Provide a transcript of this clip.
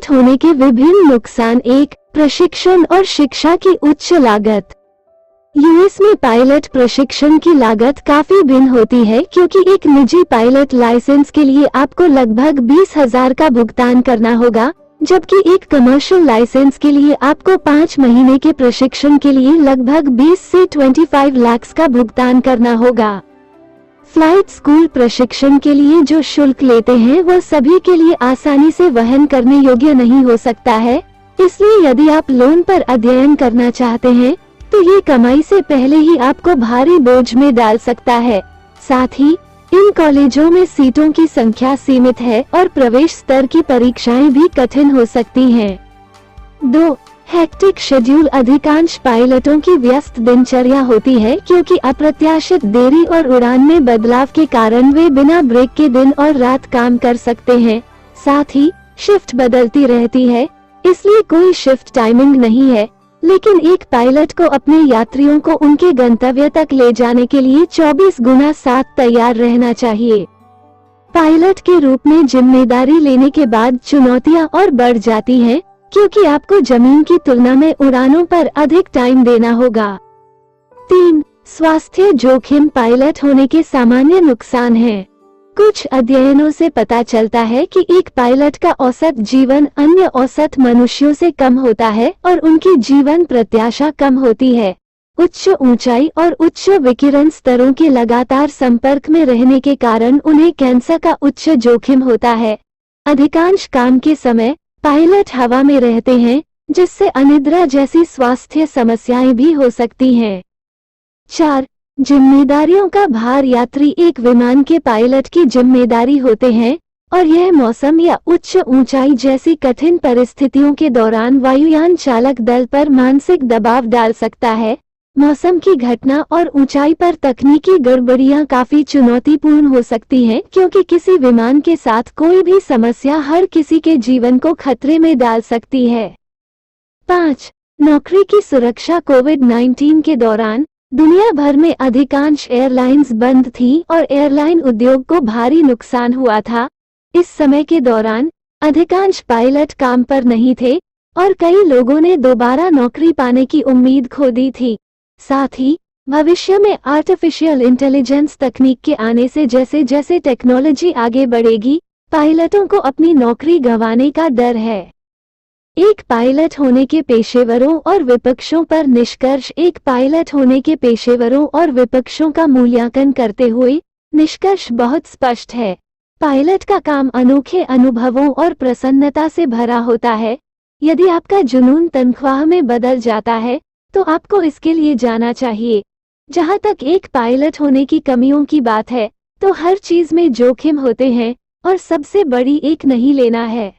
Pilot होने के विभिन्न नुकसान। 1. प्रशिक्षण और शिक्षा की उच्च लागत। यूएस में पायलट प्रशिक्षण की लागत काफी भिन्न होती है, क्योंकि एक निजी पायलट लाइसेंस के लिए आपको लगभग 20,000 का भुगतान करना होगा, जबकि एक कमर्शियल लाइसेंस के लिए आपको 5 महीने के प्रशिक्षण के लिए लगभग 20 से 25 लाख का भुगतान करना होगा। फ्लाइट स्कूल प्रशिक्षण के लिए जो शुल्क लेते हैं वह सभी के लिए आसानी से वहन करने योग्य नहीं हो सकता है, इसलिए यदि आप लोन पर अध्ययन करना चाहते हैं तो ये कमाई से पहले ही आपको भारी बोझ में डाल सकता है। साथ ही इन कॉलेजों में सीटों की संख्या सीमित है और प्रवेश स्तर की परीक्षाएं भी कठिन हो सकती हैं। 2. Hectic schedule. अधिकांश पायलटों की व्यस्त दिनचर्या होती है, क्योंकि अप्रत्याशित देरी और उड़ान में बदलाव के कारण वे बिना ब्रेक के दिन और रात काम कर सकते हैं। साथ ही शिफ्ट बदलती रहती है, इसलिए कोई शिफ्ट टाइमिंग नहीं है, लेकिन एक पायलट को अपने यात्रियों को उनके गंतव्य तक ले जाने के लिए 24x7 तैयार रहना चाहिए। पायलट के रूप में जिम्मेदारी लेने के बाद चुनौतियां और बढ़ जाती हैं, क्योंकि आपको जमीन की तुलना में उड़ानों पर अधिक टाइम देना होगा। 3. स्वास्थ्य जोखिम। पायलट होने के सामान्य नुकसान हैं। कुछ अध्ययनों से पता चलता है कि एक पायलट का औसत जीवन अन्य औसत मनुष्यों से कम होता है और उनकी जीवन प्रत्याशा कम होती है। उच्च ऊंचाई और उच्च विकिरण स्तरों के लगातार संपर्क में रहने के कारण उन्हें कैंसर का उच्च जोखिम होता है। अधिकांश काम के समय पायलट हवा में रहते हैं, जिससे अनिद्रा जैसी स्वास्थ्य समस्याएं भी हो सकती हैं। 4. जिम्मेदारियों का भार। यात्री एक विमान के पायलट की जिम्मेदारी होते हैं और यह मौसम या उच्च ऊंचाई जैसी कठिन परिस्थितियों के दौरान वायुयान चालक दल पर मानसिक दबाव डाल सकता है। मौसम की घटना और ऊंचाई पर तकनीकी गड़बड़ियां काफी चुनौतीपूर्ण हो सकती हैं, क्योंकि किसी विमान के साथ कोई भी समस्या हर किसी के जीवन को खतरे में डाल सकती है। 5. नौकरी की सुरक्षा। कोविड-19 के दौरान दुनिया भर में अधिकांश एयरलाइंस बंद थी और एयरलाइन उद्योग को भारी नुकसान हुआ था। इस समय के दौरान अधिकांश पायलट काम पर नहीं थे और कई लोगों ने दोबारा नौकरी पाने की उम्मीद खो दी थी। साथ ही भविष्य में आर्टिफिशियल इंटेलिजेंस तकनीक के आने से जैसे जैसे टेक्नोलॉजी आगे बढ़ेगी, पायलटों को अपनी नौकरी गंवाने का डर है। एक पायलट होने के पेशेवरों और विपक्षों पर निष्कर्ष। एक पायलट होने के पेशेवरों और विपक्षों का मूल्यांकन करते हुए निष्कर्ष बहुत स्पष्ट है। पायलट का काम अनोखे अनुभवों और प्रसन्नता से भरा होता है। यदि आपका जुनून तनख्वाह में बदल जाता है तो आपको इसके लिए जाना चाहिए। जहां तक एक पायलट होने की कमियों की बात है, तो हर चीज में जोखिम होते हैं और सबसे बड़ी एक नहीं लेना है।